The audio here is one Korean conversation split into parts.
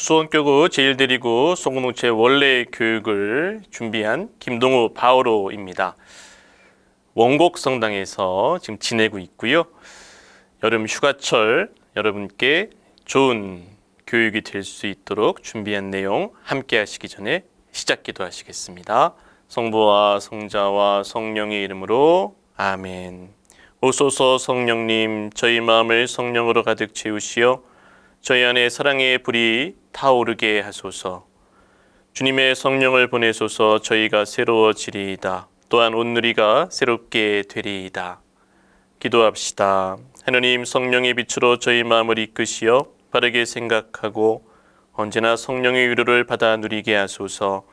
수원교구 제1대리구 송공동체 원래 교육을 준비한 김동우 바오로입니다. 원곡 성당에서 지금 지내고 있고요. 여름 휴가철 여러분께 좋은 교육이 될 수 있도록 준비한 내용 함께 하시기 전에 시작 기도하시겠습니다. 성부와 성자와 성령의 이름으로 아멘. 오소서 성령님, 저희 마음을 성령으로 가득 채우시어 저희 안에 사랑의 불이 타오르게 하소서. 주님의 성령을 보내소서. 저희가 새로워지리이다. 또한 온누리가 새롭게 되리이다. 기도합시다. 하느님, 성령의 빛으로 저희 마음을 이끄시어 바르게 생각하고 언제나 성령의 위로를 받아 누리게 하소서.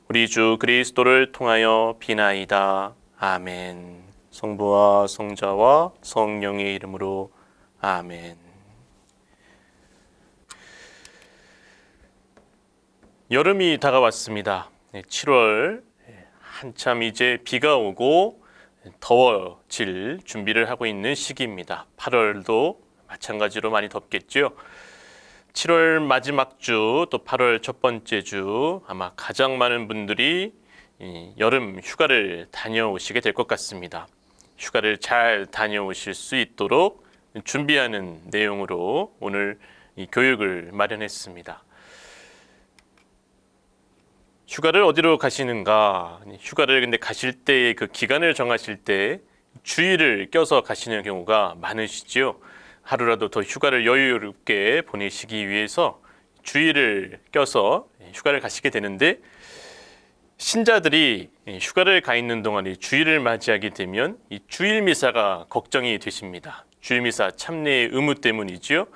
우리 주 그리스도를 통하여 비나이다. 아멘. 성부와 성자와 성령의 이름으로 아멘. 여름이 다가왔습니다. 7월 한참 이제 비가 오고 더워질 준비를 하고 있는 시기입니다. 8월도 마찬가지로 많이 덥겠죠. 7월 마지막 주, 또 8월 첫 번째 주 아마 가장 많은 분들이 여름 휴가를 다녀오시게 될 것 같습니다. 휴가를 잘 다녀오실 수 있도록 준비하는 내용으로 오늘 이 교육을 마련했습니다. 휴가를 어디로 가시는가? 휴가를 근데 가실 때 그 기간을 정하실 때 주일을 껴서 가시는 경우가 많으시죠. 하루라도 더 휴가를 여유롭게 보내시기 위해서 주일을 껴서 휴가를 가시게 되는데, 신자들이 휴가를 가 있는 동안에 주일을 맞이하게 되면 이 주일 미사가 걱정이 되십니다. 주일 미사 참례의 의무 때문이지요.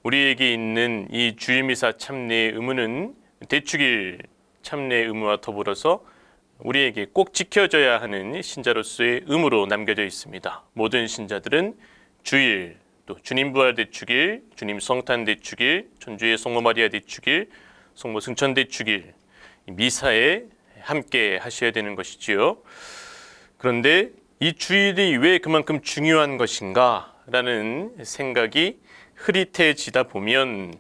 우리에게 있는 이 주일 미사 참례의 의무는 대축일 참례의 의무와 더불어서 우리에게 꼭 지켜져야 하는 신자로서의 의무로 남겨져 있습니다. 모든 신자들은 주일, 또 주님 부활 대축일, 주님 성탄 대축일, 전주의 성모 마리아 대축일, 성모 승천 대축일 미사에 함께 하셔야 되는 것이지요. 그런데 이 주일이 왜 그만큼 중요한 것인가 라는 생각이 흐릿해지다 보면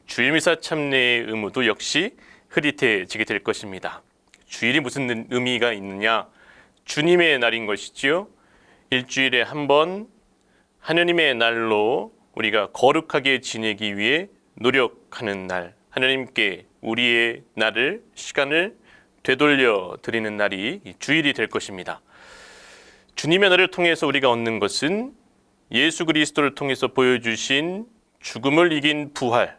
주일 미사 참례의 의무도 역시 흐릿해지게 될 것입니다. 주일이 무슨 의미가 있느냐? 주님의 날인 것이지요. 일주일에 한 번 하느님의 날로 우리가 거룩하게 지내기 위해 노력하는 날, 하느님께 우리의 날을, 시간을 되돌려 드리는 날이 주일이 될 것입니다. 주님의 날을 통해서 우리가 얻는 것은 예수 그리스도를 통해서 보여주신 죽음을 이긴 부활,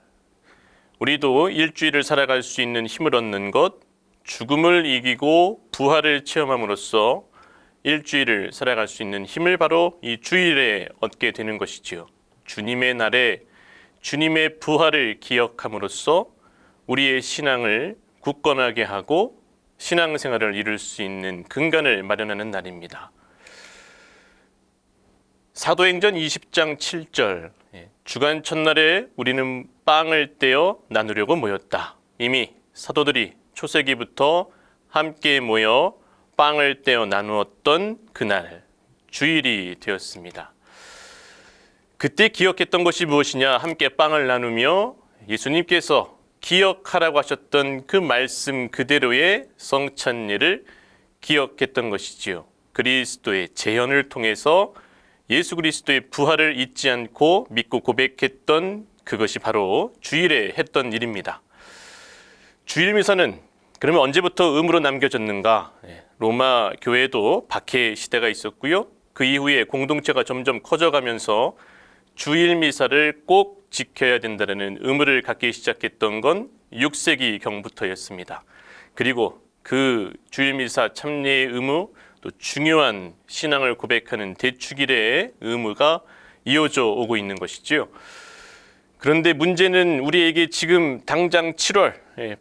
우리도 일주일을 살아갈 수 있는 힘을 얻는 것, 죽음을 이기고 부활을 체험함으로써 일주일을 살아갈 수 있는 힘을 바로 이 주일에 얻게 되는 것이지요. 주님의 날에 주님의 부활을 기억함으로써 우리의 신앙을 굳건하게 하고 신앙생활을 이룰 수 있는 근간을 마련하는 날입니다. 사도행전 20장 7절, 주간 첫날에 우리는 빵을 떼어 나누려고 모였다. 이미 사도들이 초세기부터 함께 모여 빵을 떼어 나누었던 그날, 주일이 되었습니다. 그때 기억했던 것이 무엇이냐? 함께 빵을 나누며 예수님께서 기억하라고 하셨던 그 말씀 그대로의 성찬례를 기억했던 것이지요. 그리스도의 재현을 통해서 예수 그리스도의 부활을 잊지 않고 믿고 고백했던 그것이 바로 주일에 했던 일입니다. 주일 미사는 그러면 언제부터 의무로 남겨졌는가? 로마 교회도 박해 시대가 있었고요. 그 이후에 공동체가 점점 커져가면서 주일 미사를 꼭 지켜야 된다는 의무를 갖기 시작했던 건 6세기 경부터였습니다. 그리고 그 주일 미사 참례의 의무, 또 중요한 신앙을 고백하는 대축일의 의무가 이어져 오고 있는 것이지요. 그런데 문제는 우리에게 지금 당장 7월,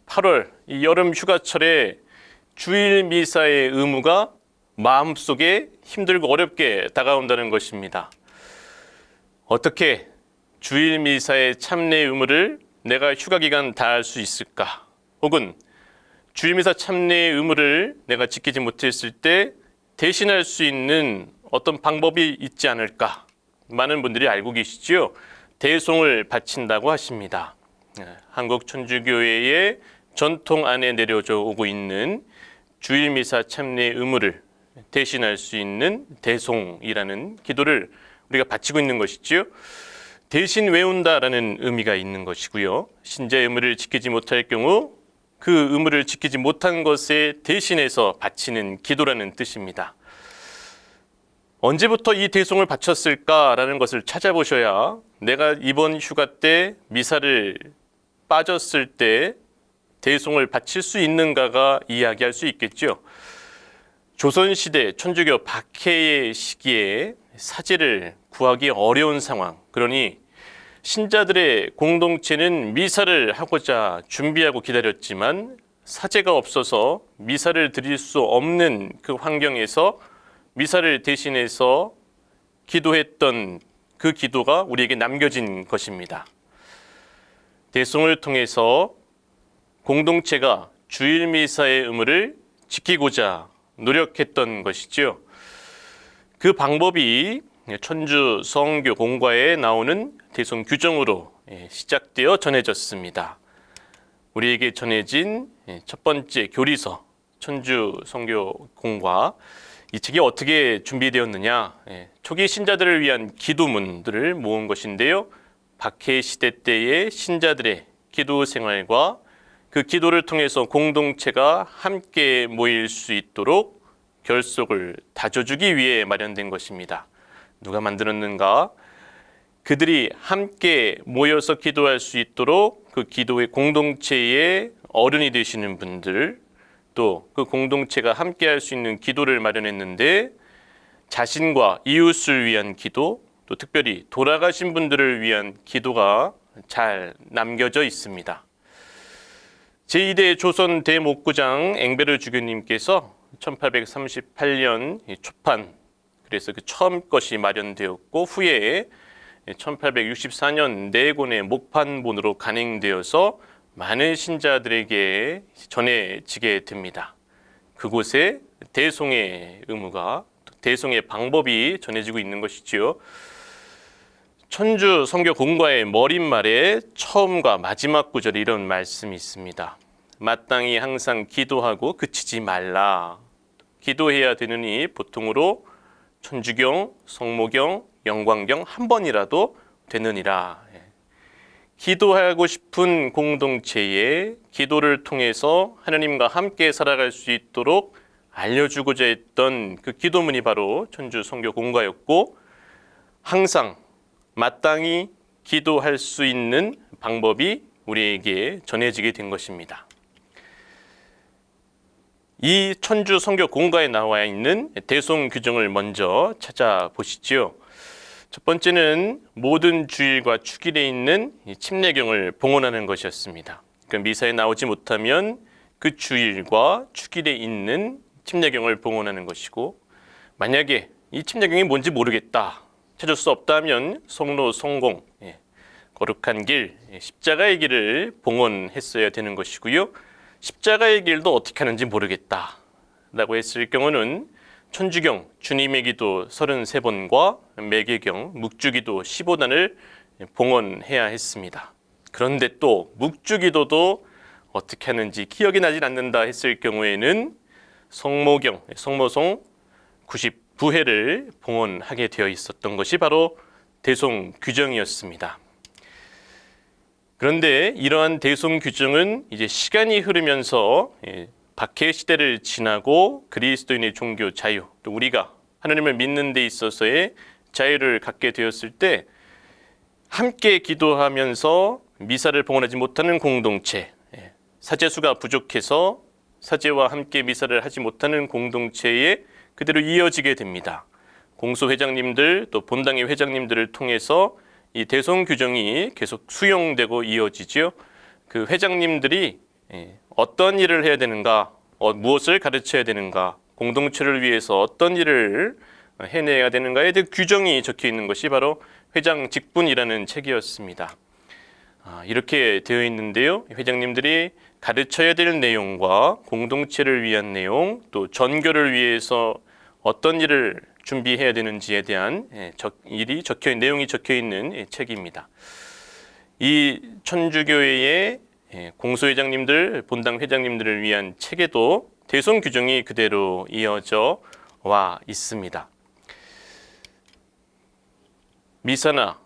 8월 이 여름 휴가철에 주일 미사의 의무가 마음속에 힘들고 어렵게 다가온다는 것입니다. 어떻게 주일 미사의 참례 의무를 내가 휴가 기간 다 할 수 있을까? 혹은 주일 미사 참례의 의무를 내가 지키지 못했을 때 대신할 수 있는 어떤 방법이 있지 않을까? 많은 분들이 알고 계시지요. 대송을 바친다고 하십니다. 한국 천주교회의 전통 안에 내려져 오고 있는 주일미사 참례 의무를 대신할 수 있는 대송이라는 기도를 우리가 바치고 있는 것이지요. 대신 외운다라는 의미가 있는 것이고요. 신자의 의무를 지키지 못할 경우 그 의무를 지키지 못한 것에 대신해서 바치는 기도라는 뜻입니다. 언제부터 이 대송을 바쳤을까라는 것을 찾아보셔야 내가 이번 휴가 때 미사를 빠졌을 때 대송을 바칠 수 있는가가 이야기할 수 있겠죠. 조선시대 천주교 박해의 시기에 사제를 구하기 어려운 상황, 그러니 신자들의 공동체는 미사를 하고자 준비하고 기다렸지만 사제가 없어서 미사를 드릴 수 없는 그 환경에서 미사를 대신해서 기도했던 그 기도가 우리에게 남겨진 것입니다. 대송을 통해서 공동체가 주일 미사의 의무를 지키고자 노력했던 것이죠. 그 방법이 천주 성교 공과에 나오는 대송 규정으로 시작되어 전해졌습니다. 우리에게 전해진 첫 번째 교리서 천주 성교 공과, 이 책이 어떻게 준비되었느냐, 초기 신자들을 위한 기도문들을 모은 것인데요. 박해 시대 때의 신자들의 기도 생활과 그 기도를 통해서 공동체가 함께 모일 수 있도록 결속을 다져주기 위해 마련된 것입니다. 누가 만들었는가? 그들이 함께 모여서 기도할 수 있도록 그 기도의 공동체의 어른이 되시는 분들, 또 그 공동체가 함께 할 수 있는 기도를 마련했는데, 자신과 이웃을 위한 기도, 또 특별히 돌아가신 분들을 위한 기도가 잘 남겨져 있습니다. 제2대 조선 대목구장 앵베르 주교님께서 1838년 초판, 그래서 그 처음 것이 마련되었고 후에 1864년 4권의 목판본으로 간행되어서 많은 신자들에게 전해지게 됩니다. 그곳에 대송의 의무가, 대송의 방법이 전해지고 있는 것이지요. 천주 성교 공과의 머릿말에 처음과 마지막 구절에 이런 말씀이 있습니다. 마땅히 항상 기도하고 그치지 말라. 기도해야 되느니 보통으로 천주경, 성모경, 영광경 한 번이라도 되느니라. 기도하고 싶은 공동체에 기도를 통해서 하나님과 함께 살아갈 수 있도록 알려주고자 했던 그 기도문이 바로 천주 성교 공과였고, 항상 마땅히 기도할 수 있는 방법이 우리에게 전해지게 된 것입니다. 이 천주 성교 공과에 나와 있는 대송 규정을 먼저 찾아보시지요. 첫 번째는 모든 주일과 축일에 있는 침례경을 봉헌하는 것이었습니다. 그 미사에 나오지 못하면 그 주일과 축일에 있는 침례경을 봉헌하는 것이고, 만약에 이 침례경이 뭔지 모르겠다, 찾을 수 없다면 성로, 성공, 거룩한 길, 십자가의 길을 봉헌했어야 되는 것이고요. 십자가의 길도 어떻게 하는지 모르겠다 라고 했을 경우는 천주경, 주님의 기도 33번과 매개경, 묵주기도 15단을 봉헌해야 했습니다. 그런데 또 묵주기도도 어떻게 하는지 기억이 나질 않는다 했을 경우에는 성모경, 성모송 99회를 봉헌하게 되어 있었던 것이 바로 대송 규정이었습니다. 그런데 이러한 대송 규정은 이제 시간이 흐르면서 박해 시대를 지나고 그리스도인의 종교 자유, 또 우리가 하나님을 믿는 데 있어서의 자유를 갖게 되었을 때 함께 기도하면서 미사를 봉헌하지 못하는 공동체, 사제수가 부족해서 사제와 함께 미사를 하지 못하는 공동체에 그대로 이어지게 됩니다. 공소회장님들, 또 본당의 회장님들을 통해서 이 대송 규정이 계속 수용되고 이어지죠. 그 회장님들이 어떤 일을 해야 되는가, 무엇을 가르쳐야 되는가, 공동체를 위해서 어떤 일을 해내야 되는가에 대한 규정이 적혀 있는 것이 바로 회장 직분이라는 책이었습니다. 이렇게 되어 있는데요. 회장님들이 가르쳐야 될 내용과 공동체를 위한 내용, 또 전교를 위해서 어떤 일을 준비해야 되는지에 대한 내용이 적혀 있는 책입니다. 이 천주교회의 공소회장님들, 본당 회장님들을 위한 책에도 대송 규정이 그대로 이어져 와 있습니다. 미사나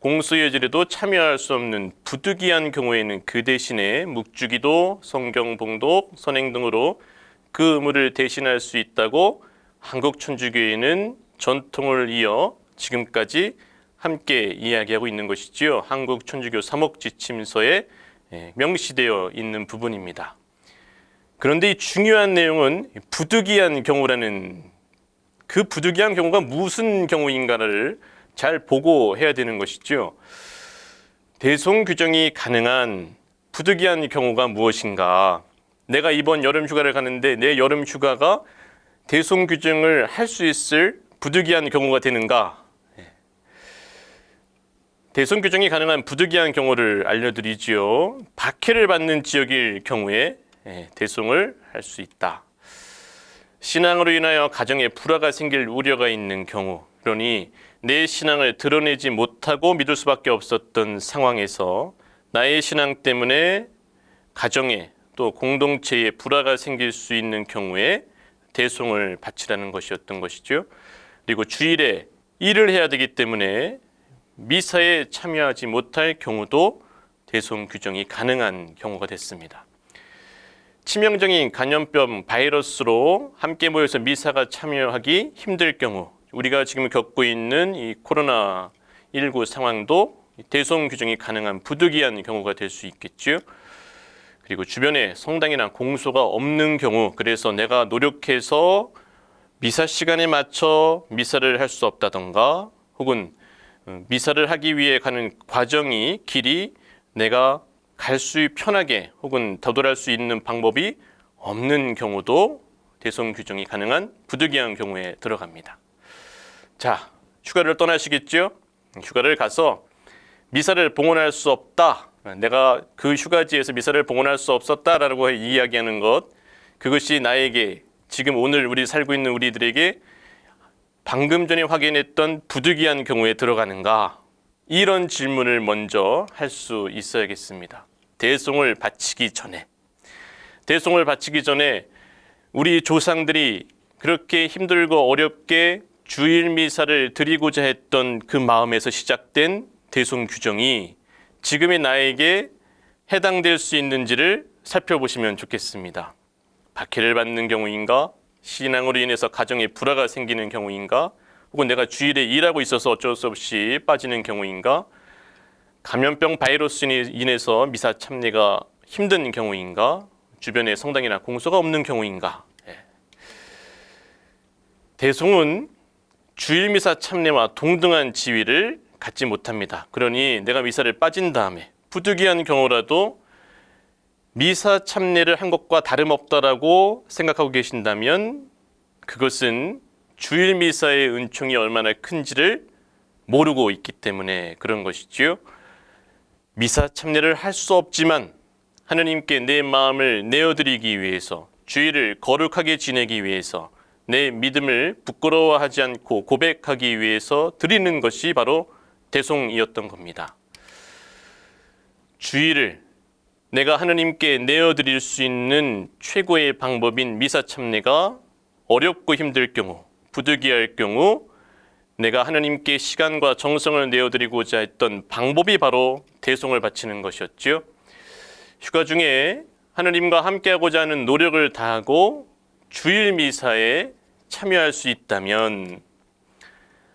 공수예절에도 참여할 수 없는 부득이한 경우에는 그 대신에 묵주기도, 성경봉독, 선행 등으로 그 의무를 대신할 수 있다고 한국천주교회는 전통을 이어 지금까지 함께 이야기하고 있는 것이지요. 한국천주교 사목지침서에 명시되어 있는 부분입니다. 그런데 이 중요한 내용은 부득이한 경우라는, 그 부득이한 경우가 무슨 경우인가를 잘 보고 해야 되는 것이죠. 대송 규정이 가능한 부득이한 경우가 무엇인가? 내가 이번 여름 휴가를 가는데 내 여름 휴가가 대송 규정을 할 수 있을 부득이한 경우가 되는가? 대송 규정이 가능한 부득이한 경우를 알려드리지요. 박해를 받는 지역일 경우에 대송을 할 수 있다. 신앙으로 인하여 가정에 불화가 생길 우려가 있는 경우, 그러니 내 신앙을 드러내지 못하고 믿을 수밖에 없었던 상황에서 나의 신앙 때문에 가정에 또 공동체에 불화가 생길 수 있는 경우에 대송을 바치라는 것이었던 것이죠. 그리고 주일에 일을 해야 되기 때문에 미사에 참여하지 못할 경우도 대송 규정이 가능한 경우가 됐습니다. 치명적인 감염병 바이러스로 함께 모여서 미사가 참여하기 힘들 경우, 우리가 지금 겪고 있는 이 코로나19 상황도 대송 규정이 가능한 부득이한 경우가 될 수 있겠죠. 그리고 주변에 성당이나 공소가 없는 경우, 그래서 내가 노력해서 미사 시간에 맞춰 미사를 할 수 없다던가, 혹은 미사를 하기 위해 가는 과정이, 길이 내가 갈 수 편하게 혹은 도달할 수 있는 방법이 없는 경우도 대송 규정이 가능한 부득이한 경우에 들어갑니다. 자, 휴가를 떠나시겠죠? 휴가를 가서 미사를 봉헌할 수 없다, 내가 그 휴가지에서 미사를 봉헌할 수 없었다라고 이야기하는 것, 그것이 나에게 지금 오늘 우리 살고 있는 우리들에게 방금 전에 확인했던 부득이한 경우에 들어가는가? 이런 질문을 먼저 할 수 있어야겠습니다. 대송을 바치기 전에 우리 조상들이 그렇게 힘들고 어렵게 주일 미사를 드리고자 했던 그 마음에서 시작된 대송 규정이 지금의 나에게 해당될 수 있는지를 살펴보시면 좋겠습니다. 박해를 받는 경우인가? 신앙으로 인해서 가정에 불화가 생기는 경우인가? 혹은 내가 주일에 일하고 있어서 어쩔 수 없이 빠지는 경우인가? 감염병 바이러스로 인해서 미사 참여가 힘든 경우인가? 주변에 성당이나 공소가 없는 경우인가? 대송은 주일 미사 참여와 동등한 지위를 갖지 못합니다. 그러니 내가 미사를 빠진 다음에 부득이한 경우라도 미사 참여를 한 것과 다름없다라고 생각하고 계신다면 그것은 주일 미사의 은총이 얼마나 큰지를 모르고 있기 때문에 그런 것이지요. 미사 참여를 할 수 없지만 하느님께 내 마음을 내어드리기 위해서, 주일을 거룩하게 지내기 위해서, 내 믿음을 부끄러워하지 않고 고백하기 위해서 드리는 것이 바로 대송이었던 겁니다. 주일을 내가 하느님께 내어드릴 수 있는 최고의 방법인 미사 참여가 어렵고 힘들 경우, 부득이할 경우 내가 하느님께 시간과 정성을 내어드리고자 했던 방법이 바로 대송을 바치는 것이었죠. 휴가 중에 하느님과 함께하고자 하는 노력을 다하고 주일 미사에 참여할 수 있다면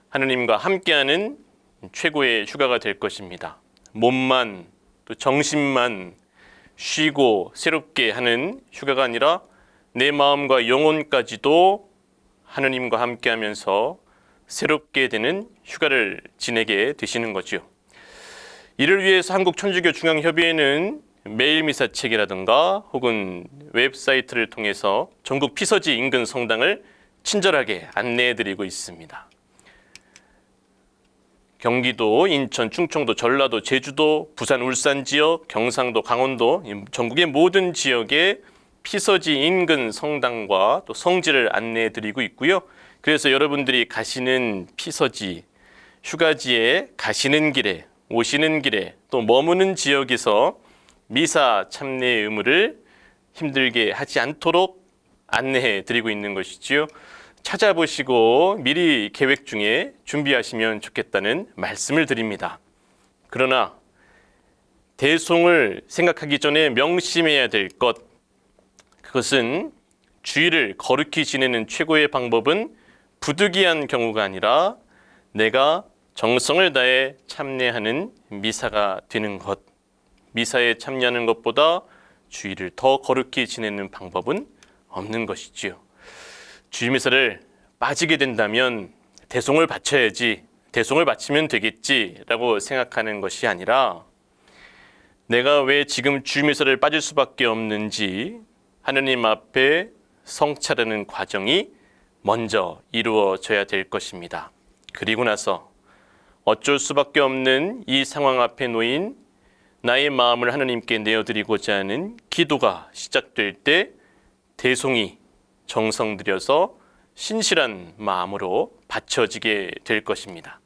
하느님과 함께하는 최고의 휴가가 될 것입니다. 몸만 또 정신만 쉬고 새롭게 하는 휴가가 아니라 내 마음과 영혼까지도 하느님과 함께하면서 새롭게 되는 휴가를 지내게 되시는 거죠. 이를 위해서 한국천주교중앙협의회는 매일 미사책이라든가 혹은 웹사이트를 통해서 전국 피서지 인근 성당을 친절하게 안내해드리고 있습니다. 경기도, 인천, 충청도, 전라도, 제주도, 부산, 울산 지역, 경상도, 강원도, 전국의 모든 지역에 피서지 인근 성당과 또 성지를 안내해드리고 있고요. 그래서 여러분들이 가시는 피서지, 휴가지에 가시는 길에 오시는 길에 또 머무는 지역에서 미사 참례의 의무를 힘들게 하지 않도록 안내해 드리고 있는 것이지요. 찾아보시고 미리 계획 중에 준비하시면 좋겠다는 말씀을 드립니다. 그러나 대송을 생각하기 전에 명심해야 될 것, 그것은 주일을 거룩히 지내는 최고의 방법은 부득이한 경우가 아니라 내가 정성을 다해 참여하는 미사가 되는 것. 미사에 참여하는 것보다 주일을 더 거룩히 지내는 방법은 없는 것이지요. 주일 미사를 빠지게 된다면 대송을 바쳐야지, 대송을 바치면 되겠지라고 생각하는 것이 아니라 내가 왜 지금 주일 미사를 빠질 수밖에 없는지 하느님 앞에 성찰하는 과정이 먼저 이루어져야 될 것입니다. 그리고 나서 어쩔 수밖에 없는 이 상황 앞에 놓인 나의 마음을 하느님께 내어드리고자 하는 기도가 시작될 때 대송이 정성 들여서 신실한 마음으로 바쳐지게 될 것입니다.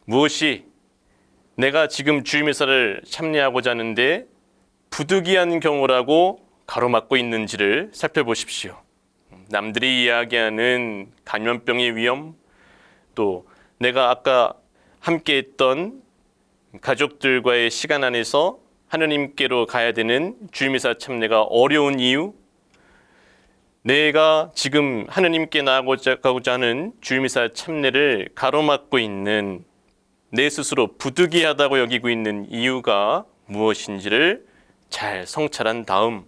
무엇이 내가 지금 주일미사를 참여하고자 하는데 부득이한 경우라고 가로막고 있는지를 살펴보십시오. 남들이 이야기하는 감염병의 위험, 또 내가 아까 함께했던 가족들과의 시간 안에서 하느님께로 가야 되는 주일미사 참여가 어려운 이유, 내가 지금 하느님께 나아가고자 하는 주일미사 참여를 가로막고 있는 내 스스로 부득이하다고 여기고 있는 이유가 무엇인지를 잘 성찰한 다음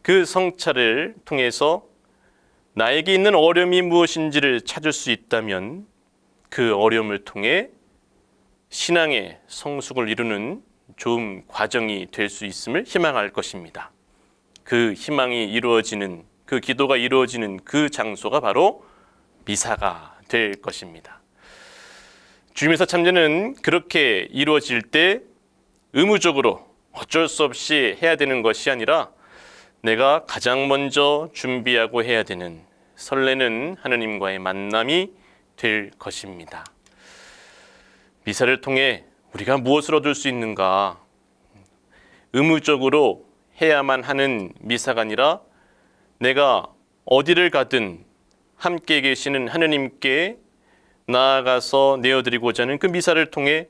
그 성찰을 통해서 나에게 있는 어려움이 무엇인지를 찾을 수 있다면 그 어려움을 통해 신앙의 성숙을 이루는 좋은 과정이 될 수 있음을 희망할 것입니다. 그 희망이 이루어지는, 그 기도가 이루어지는 그 장소가 바로 미사가 될 것입니다. 주일미사 참여는 그렇게 이루어질 때 의무적으로 어쩔 수 없이 해야 되는 것이 아니라 내가 가장 먼저 준비하고 해야 되는 설레는 하느님과의 만남이 될 것입니다. 미사를 통해 우리가 무엇을 얻을 수 있는가? 의무적으로 해야만 하는 미사가 아니라 내가 어디를 가든 함께 계시는 하느님께 나아가서 내어드리고자 하는 그 미사를 통해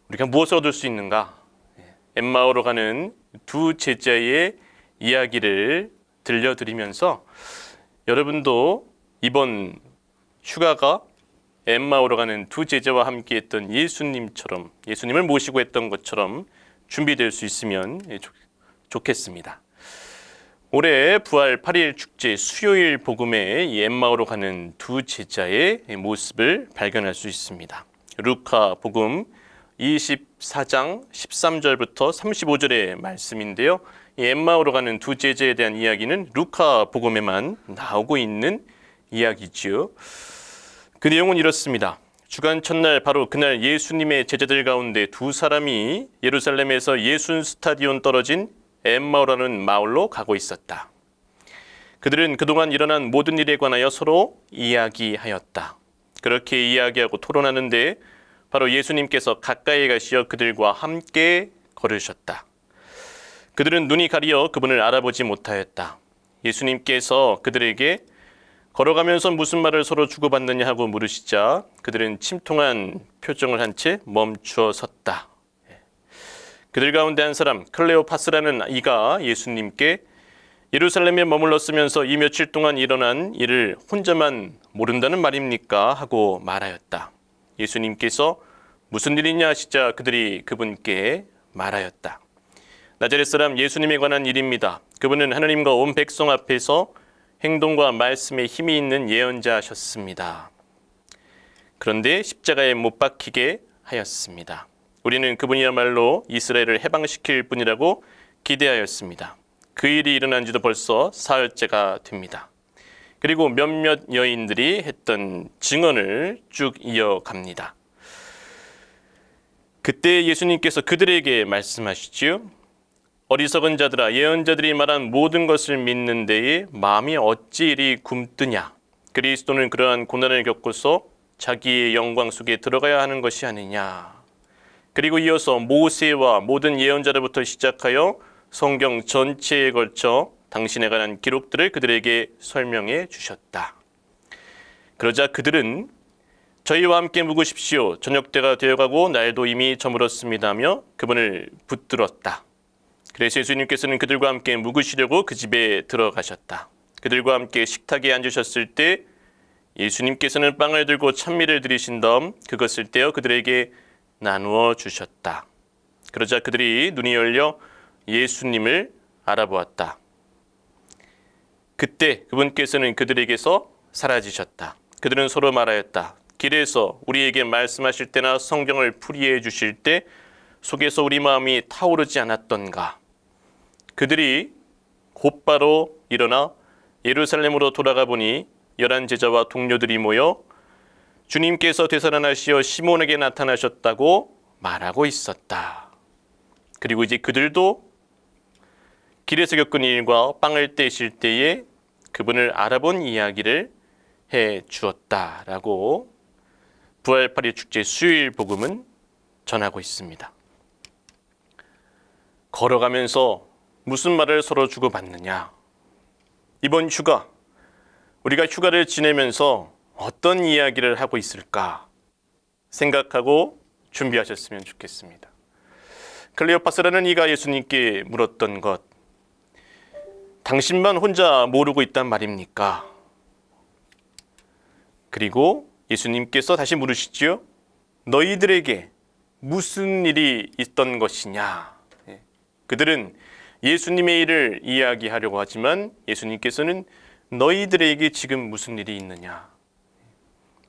우리가 무엇을 얻을 수 있는가? 엠마오로 가는 두 제자의 이야기를 들려드리면서 여러분도 이번 휴가가 엠마오로 가는 두 제자와 함께 했던 예수님처럼, 예수님을 모시고 했던 것처럼 준비될 수 있으면 좋겠습니다. 올해 부활 8일 축제 수요일 복음에 이 엠마오로 가는 두 제자의 모습을 발견할 수 있습니다. 루카 복음 24장 13절부터 35절의 말씀인데요. 이 엠마오로 가는 두 제자에 대한 이야기는 루카 복음에만 나오고 있는 이야기지요. 그 내용은 이렇습니다. 주간 첫날 바로 그날 예수님의 제자들 가운데 두 사람이 예루살렘에서 예순 스타디온 떨어진 엠마오라는 마을로 가고 있었다. 그들은 그동안 일어난 모든 일에 관하여 서로 이야기하였다. 그렇게 이야기하고 토론하는데 바로 예수님께서 가까이 가시어 그들과 함께 걸으셨다. 그들은 눈이 가리어 그분을 알아보지 못하였다. 예수님께서 그들에게 걸어가면서 무슨 말을 서로 주고받느냐 하고 물으시자 그들은 침통한 표정을 한 채 멈추어 섰다. 그들 가운데 한 사람 클레오파스라는 이가 예수님께 예루살렘에 머물렀으면서 이 며칠 동안 일어난 일을 혼자만 모른다는 말입니까? 하고 말하였다. 예수님께서 무슨 일이냐 하시자 그들이 그분께 말하였다. 나자렛 사람 예수님에 관한 일입니다. 그분은 하나님과 온 백성 앞에서 행동과 말씀에 힘이 있는 예언자셨습니다. 그런데 십자가에 못 박히게 하였습니다. 우리는 그분이야말로 이스라엘을 해방시킬 분이라고 기대하였습니다. 그 일이 일어난 지도 벌써 사흘째가 됩니다. 그리고 몇몇 여인들이 했던 증언을 쭉 이어갑니다. 그때 예수님께서 그들에게 말씀하시지요. 어리석은 자들아, 예언자들이 말한 모든 것을 믿는 데에 마음이 어찌 이리 굼뜨냐. 그리스도는 그러한 고난을 겪고서 자기의 영광 속에 들어가야 하는 것이 아니냐. 그리고 이어서 모세와 모든 예언자로부터 시작하여 성경 전체에 걸쳐 당신에 관한 기록들을 그들에게 설명해 주셨다. 그러자 그들은 저희와 함께 묵으십시오. 저녁 때가 되어가고 날도 이미 저물었습니다며 그분을 붙들었다. 그래서 예수님께서는 그들과 함께 묵으시려고 그 집에 들어가셨다. 그들과 함께 식탁에 앉으셨을 때 예수님께서는 빵을 들고 찬미를 드리신 다음 그것을 떼어 그들에게 나누어 주셨다. 그러자 그들이 눈이 열려 예수님을 알아보았다. 그때 그분께서는 그들에게서 사라지셨다. 그들은 서로 말하였다. 길에서 우리에게 말씀하실 때나 성경을 풀이해 주실 때 속에서 우리 마음이 타오르지 않았던가. 그들이 곧바로 일어나 예루살렘으로 돌아가 보니 11 제자와 동료들이 모여 주님께서 되살아나시어 시몬에게 나타나셨다고 말하고 있었다. 그리고 이제 그들도 길에서 겪은 일과 빵을 떼실 때에 그분을 알아본 이야기를 해 주었다라고 부활8일 축제 수요일 복음은 전하고 있습니다. 걸어가면서 무슨 말을 서로 주고받느냐? 이번 휴가, 우리가 휴가를 지내면서 어떤 이야기를 하고 있을까 생각하고 준비하셨으면 좋겠습니다. 클레오파스라는 이가 예수님께 물었던 것, 당신만 혼자 모르고 있단 말입니까? 그리고 예수님께서 다시 물으시지요. 너희들에게 무슨 일이 있던 것이냐? 그들은 예수님의 일을 이야기하려고 하지만 예수님께서는 너희들에게 지금 무슨 일이 있느냐?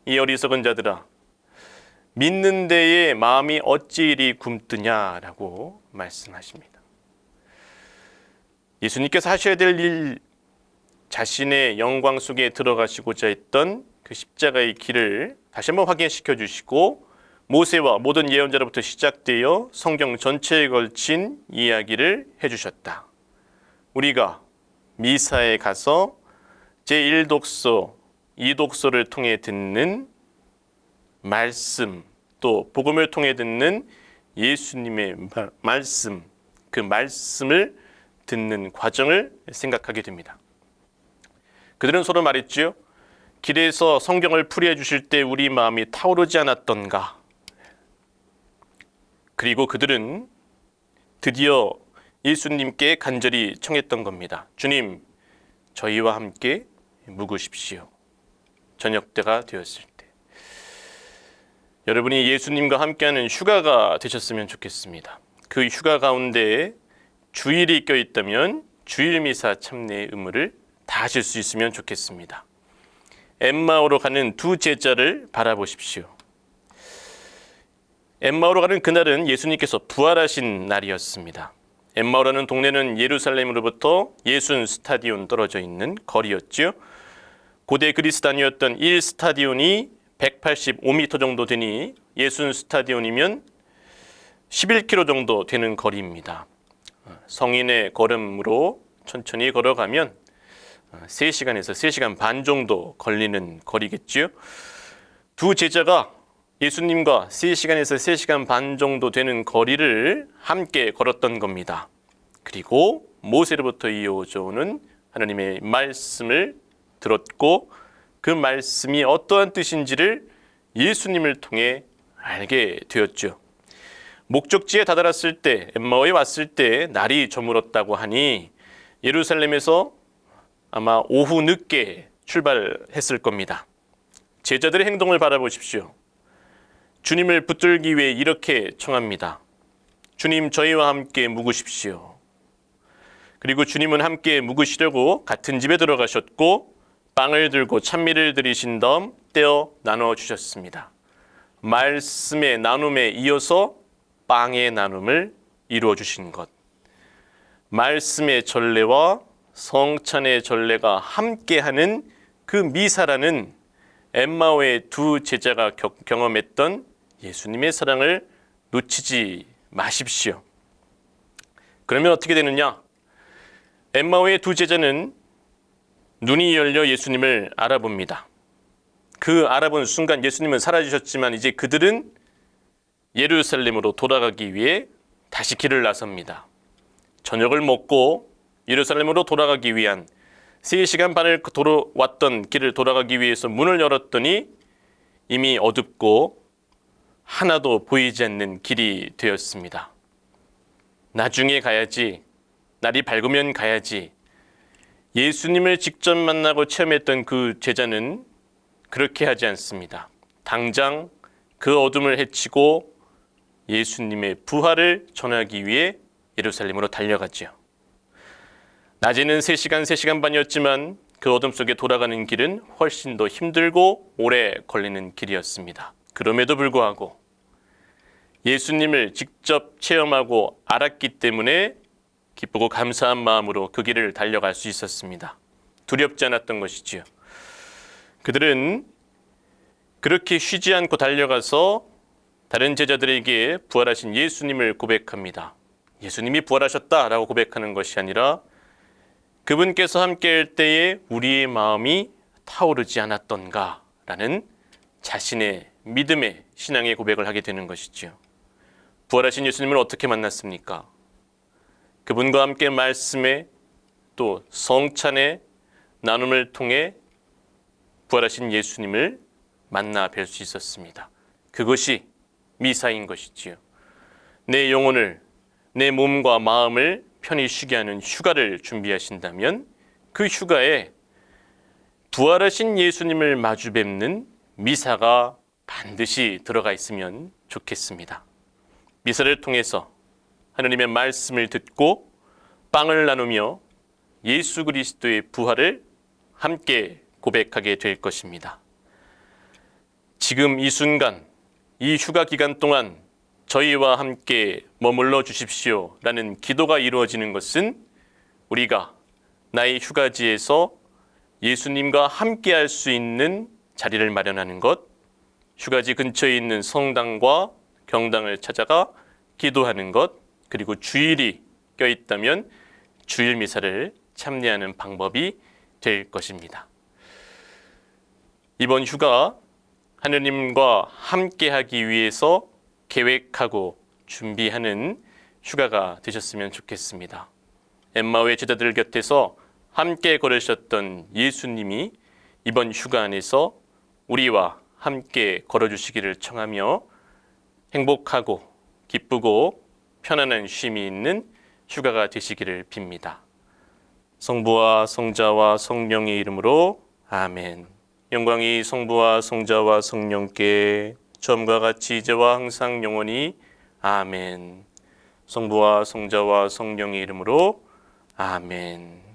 이 어리석은 자들아, 믿는 데에 마음이 어찌 이리 굼뜨냐라고 말씀하십니다. 예수님께서 하셔야 될 일, 자신의 영광 속에 들어가시고자 했던 그 십자가의 길을 다시 한번 확인시켜 주시고 모세와 모든 예언자로부터 시작되어 성경 전체에 걸친 이야기를 해주셨다. 우리가 미사에 가서 제1독서, 2독서를 통해 듣는 말씀, 또 복음을 통해 듣는 예수님의 말씀, 그 말씀을 듣는 과정을 생각하게 됩니다. 그들은 서로 말했지요. 길에서 성경을 풀이해 주실 때 우리 마음이 타오르지 않았던가. 그리고 그들은 드디어 예수님께 간절히 청했던 겁니다. 주님, 저희와 함께 묵으십시오. 저녁 때가 되었을 때. 여러분이 예수님과 함께하는 휴가가 되셨으면 좋겠습니다. 그 휴가 가운데 주일이 껴있다면 주일 미사 참내의 의무를 다 하실 수 있으면 좋겠습니다. 엠마오로 가는 두 제자를 바라보십시오. 엠마오로 가는 그날은 예수님께서 부활하신 날이었습니다. 엠마오라는 동네는 예루살렘으로부터 60 스타디온 떨어져 있는 거리였지요. 고대 그리스 단위였던 1 스타디온이 185m 정도 되니 60 스타디온이면 11km 정도 되는 거리입니다. 성인의 걸음으로 천천히 걸어가면 3시간에서 3시간 반 정도 걸리는 거리겠지요. 두 제자가 예수님과 3시간에서 3시간 반 정도 되는 거리를 함께 걸었던 겁니다. 그리고 모세로부터 이어져 오는 하나님의 말씀을 들었고 그 말씀이 어떠한 뜻인지를 예수님을 통해 알게 되었죠. 목적지에 다다랐을 때, 엠마오에 왔을 때 날이 저물었다고 하니 예루살렘에서 아마 오후 늦게 출발했을 겁니다. 제자들의 행동을 바라보십시오. 주님을 붙들기 위해 이렇게 청합니다. 주님, 저희와 함께 묵으십시오. 그리고 주님은 함께 묵으시려고 같은 집에 들어가셨고 빵을 들고 찬미를 드리신 다음 떼어 나누어 주셨습니다. 말씀의 나눔에 이어서 빵의 나눔을 이루어 주신 것. 말씀의 전례와 성찬의 전례가 함께하는 그 미사라는 엠마오의 두 제자가 경험했던 예수님의 사랑을 놓치지 마십시오. 그러면 어떻게 되느냐? 엠마오의 두 제자는 눈이 열려 예수님을 알아봅니다. 그 알아본 순간 예수님은 사라지셨지만 이제 그들은 예루살렘으로 돌아가기 위해 다시 길을 나섭니다. 저녁을 먹고 예루살렘으로 돌아가기 위한 3시간 반을 왔던 길을 돌아가기 위해서 문을 열었더니 이미 어둡고 하나도 보이지 않는 길이 되었습니다. 나중에 가야지, 날이 밝으면 가야지. 예수님을 직접 만나고 체험했던 그 제자는 그렇게 하지 않습니다. 당장 그 어둠을 헤치고 예수님의 부활을 전하기 위해 예루살렘으로 달려가지요. 낮에는 3시간 반이었지만 그 어둠 속에 돌아가는 길은 훨씬 더 힘들고 오래 걸리는 길이었습니다. 그럼에도 불구하고 예수님을 직접 체험하고 알았기 때문에 기쁘고 감사한 마음으로 그 길을 달려갈 수 있었습니다. 두렵지 않았던 것이지요. 그들은 그렇게 쉬지 않고 달려가서 다른 제자들에게 부활하신 예수님을 고백합니다. 예수님이 부활하셨다라고 고백하는 것이 아니라 그분께서 함께할 때에 우리의 마음이 타오르지 않았던가라는 자신의 믿음의 신앙의 고백을 하게 되는 것이지요. 부활하신 예수님을 어떻게 만났습니까? 그분과 함께 말씀에 또 성찬의 나눔을 통해 부활하신 예수님을 만나 뵐 수 있었습니다. 그것이 미사인 것이지요. 내 영혼을, 내 몸과 마음을 편히 쉬게 하는 휴가를 준비하신다면 그 휴가에 부활하신 예수님을 마주 뵙는 미사가 반드시 들어가 있으면 좋겠습니다. 미사를 통해서 하느님의 말씀을 듣고 빵을 나누며 예수 그리스도의 부활을 함께 고백하게 될 것입니다. 지금 이 순간, 이 휴가 기간 동안 저희와 함께 머물러 주십시오 라는 기도가 이루어지는 것은 우리가 나의 휴가지에서 예수님과 함께 할 수 있는 자리를 마련하는 것, 휴가지 근처에 있는 성당과 경당을 찾아가 기도하는 것, 그리고 주일이 껴있다면 주일 미사를 참여하는 방법이 될 것입니다. 이번 휴가 하느님과 함께하기 위해서 계획하고 준비하는 휴가가 되셨으면 좋겠습니다. 엠마오의 제자들 곁에서 함께 걸으셨던 예수님이 이번 휴가 안에서 우리와 함께 걸어주시기를 청하며 행복하고 기쁘고 편안한 쉼이 있는 휴가가 되시기를 빕니다. 성부와 성자와 성령의 이름으로 아멘. 영광이 성부와 성자와 성령께 처음과 같이 이제와 항상 영원히 아멘. 성부와 성자와 성령의 이름으로 아멘.